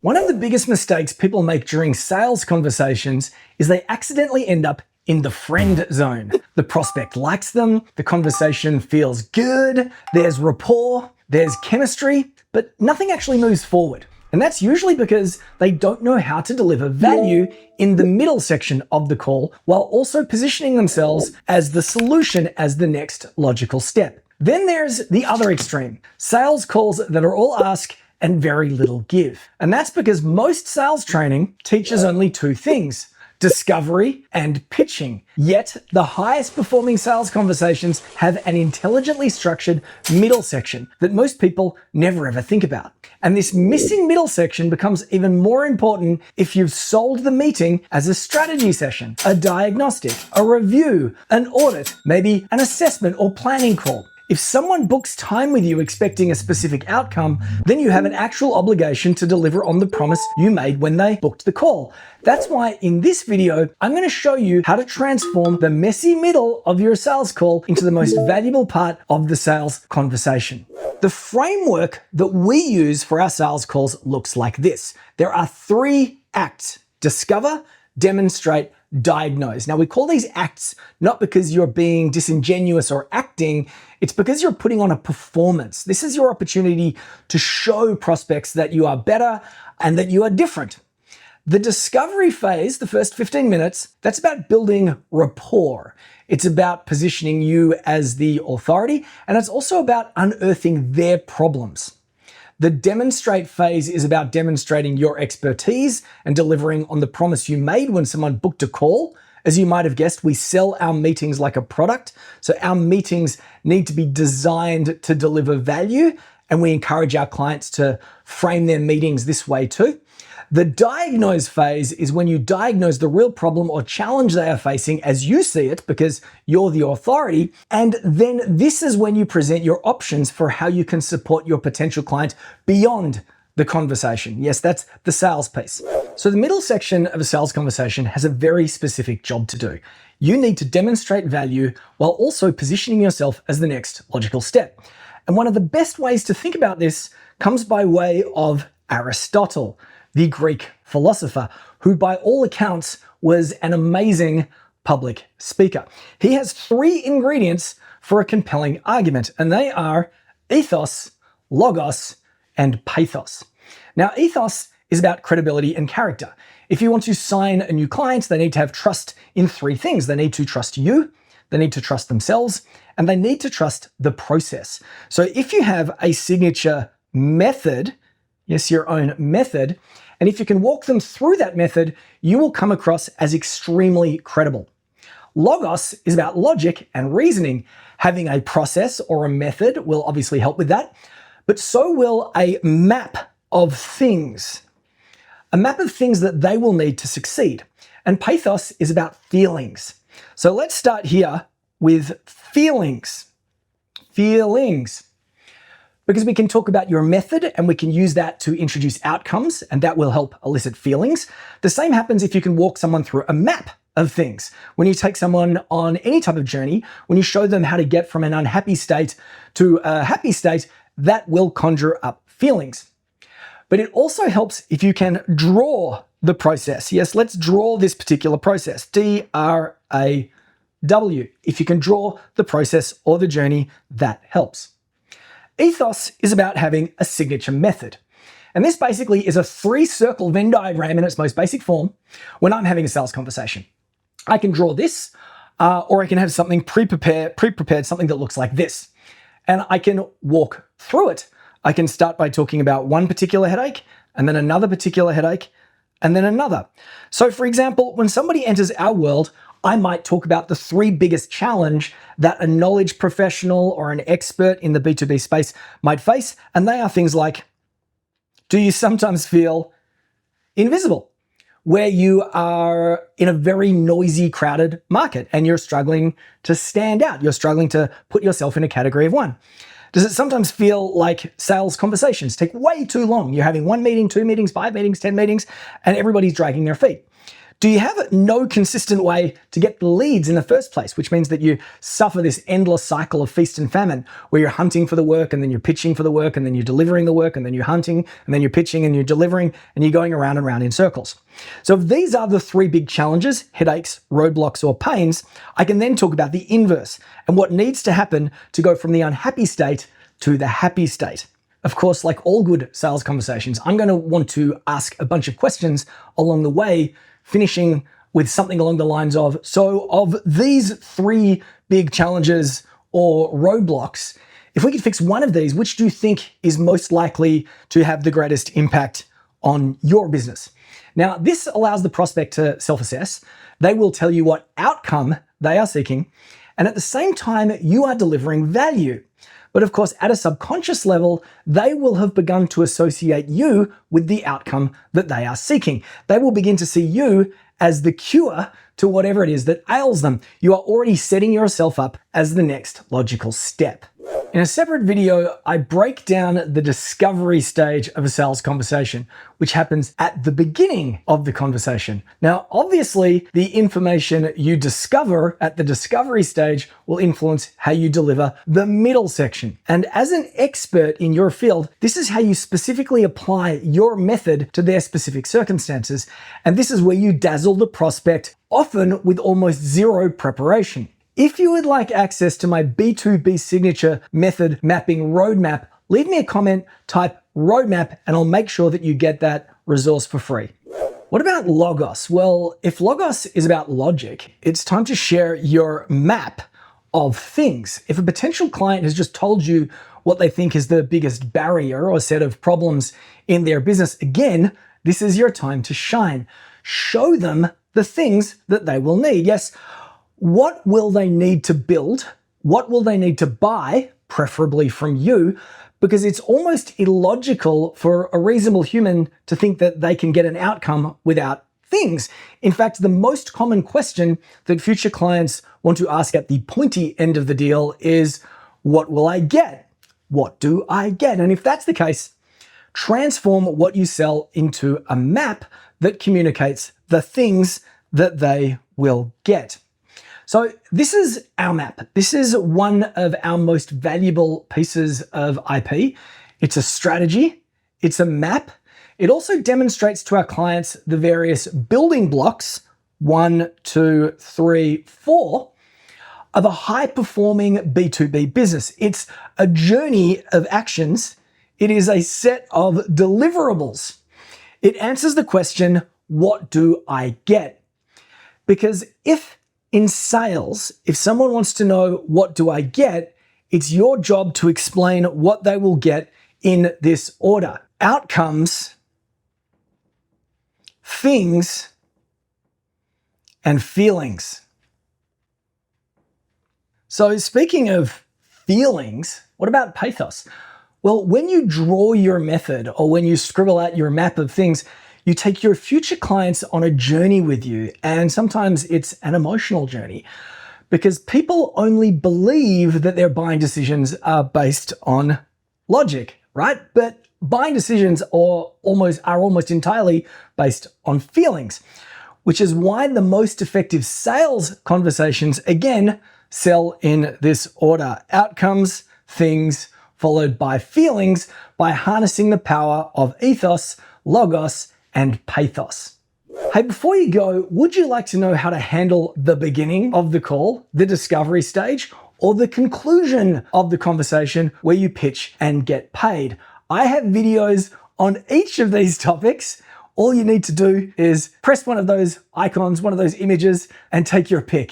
One of the biggest mistakes people make during sales conversations is they accidentally end up in the friend zone. The prospect likes them, the conversation feels good, there's rapport, there's chemistry, but nothing actually moves forward. And that's usually because they don't know how to deliver value in the middle section of the call while also positioning themselves as the solution as the next logical step. Then there's the other extreme, sales calls that are all ask and very little give. And that's because most sales training teaches only two things: discovery and pitching. Yet the highest performing sales conversations have an intelligently structured middle section that most people never ever think about. And this missing middle section becomes even more important if you've sold the meeting as a strategy session, a diagnostic, a review, an audit, maybe an assessment or planning call. If someone books time with you expecting a specific outcome, then you have an actual obligation to deliver on the promise you made when they booked the call. That's why in this video, I'm going to show you how to transform the messy middle of your sales call into the most valuable part of the sales conversation. The framework that we use for our sales calls looks like this. There are 3 acts: discover, demonstrate, diagnose. Now we call these acts not because you're being disingenuous or acting, it's because you're putting on a performance. This is your opportunity to show prospects that you are better and that you are different. The discovery phase, the first 15 minutes, that's about building rapport. It's about positioning you as the authority, and it's also about unearthing their problems. The demonstrate phase is about demonstrating your expertise and delivering on the promise you made when someone booked a call. As you might have guessed, we sell our meetings like a product. So our meetings need to be designed to deliver value, and we encourage our clients to frame their meetings this way too. The diagnose phase is when you diagnose the real problem or challenge they are facing as you see it, because you're the authority. And then this is when you present your options for how you can support your potential client beyond the conversation. Yes, that's the sales piece. So the middle section of a sales conversation has a very specific job to do. You need to demonstrate value while also positioning yourself as the next logical step. And one of the best ways to think about this comes by way of Aristotle, the Greek philosopher, who by all accounts was an amazing public speaker. He has 3 ingredients for a compelling argument, and they are ethos, logos, and pathos. Now, ethos is about credibility and character. If you want to sign a new client, they need to have trust in 3 things. They need to trust you, they need to trust themselves, and they need to trust the process. So if you have a signature method, yes, your own method, and if you can walk them through that method, you will come across as extremely credible. Logos is about logic and reasoning. Having a process or a method will obviously help with that, but so will a map of things. A map of things that they will need to succeed. And pathos is about feelings. So let's start here with feelings. Feelings. Because we can talk about your method and we can use that to introduce outcomes, and that will help elicit feelings. The same happens if you can walk someone through a map of things. When you take someone on any type of journey, when you show them how to get from an unhappy state to a happy state, that will conjure up feelings. But it also helps if you can draw the process. Yes, let's draw this particular process. D-R-A-W. If you can draw the process or the journey, that helps. Ethos is about having a signature method. And this basically is a 3-circle Venn diagram in its most basic form when I'm having a sales conversation. I can draw this, or I can have something pre-prepared, something that looks like this. And I can walk through it. I can start by talking about one particular headache, and then another particular headache, and then another. So for example, when somebody enters our world, I might talk about the 3 biggest challenge that a knowledge professional or an expert in the B2B space might face. And they are things like, do you sometimes feel invisible? Where you are in a very noisy, crowded market and you're struggling to stand out. You're struggling to put yourself in a category of one. Does it sometimes feel like sales conversations take way too long? You're having 1 meeting, 2 meetings, 5 meetings, 10 meetings, and everybody's dragging their feet. Do you have no consistent way to get the leads in the first place, which means that you suffer this endless cycle of feast and famine, where you're hunting for the work and then you're pitching for the work and then you're delivering the work and then you're hunting and then you're pitching and you're delivering and you're going around and around in circles? So if these are the three big challenges, headaches, roadblocks, or pains, I can then talk about the inverse and what needs to happen to go from the unhappy state to the happy state. Of course, like all good sales conversations, I'm going to want to ask a bunch of questions along the way, finishing with something along the lines of, so of these three big challenges or roadblocks, if we could fix one of these, which do you think is most likely to have the greatest impact on your business? Now, this allows the prospect to self-assess. They will tell you what outcome they are seeking, and at the same time, you are delivering value. But of course, at a subconscious level, they will have begun to associate you with the outcome that they are seeking. They will begin to see you as the cure to whatever it is that ails them. You are already setting yourself up as the next logical step. In a separate video, I break down the discovery stage of a sales conversation, which happens at the beginning of the conversation. Now, obviously, the information you discover at the discovery stage will influence how you deliver the middle section. And as an expert in your field, this is how you specifically apply your method to their specific circumstances. And this is where you dazzle the prospect, often with almost zero preparation. If you would like access to my B2B signature method mapping roadmap, leave me a comment, type roadmap, and I'll make sure that you get that resource for free. What about Logos? Well, if Logos is about logic, it's time to share your map of things. If a potential client has just told you what they think is the biggest barrier or set of problems in their business, again, this is your time to shine. Show them the things that they will need. Yes, what will they need to build? What will they need to buy, preferably from you? Because it's almost illogical for a reasonable human to think that they can get an outcome without things. In fact, the most common question that future clients want to ask at the pointy end of the deal is, what will I get? What do I get? And if that's the case, transform what you sell into a map that communicates the things that they will get. So this is our map. This is one of our most valuable pieces of IP. It's a strategy. It's a map. It also demonstrates to our clients the various building blocks, 1, 2, 3, 4, of a high-performing B2B business. It's a journey of actions. It is a set of deliverables. It answers the question, what do I get? Because in sales, if someone wants to know what do I get, it's your job to explain what they will get in this order. Outcomes, things, and feelings. So speaking of feelings, what about pathos? Well, when you draw your method or when you scribble out your map of things, you take your future clients on a journey with you, and sometimes it's an emotional journey because people only believe that their buying decisions are based on logic, right? But buying decisions are almost entirely based on feelings, which is why the most effective sales conversations, again, sell in this order: outcomes, things, followed by feelings, by harnessing the power of ethos, logos, and pathos. Hey, before you go, would you like to know how to handle the beginning of the call, the discovery stage, or the conclusion of the conversation where you pitch and get paid? I have videos on each of these topics. All you need to do is press one of those icons, one of those images, and take your pick.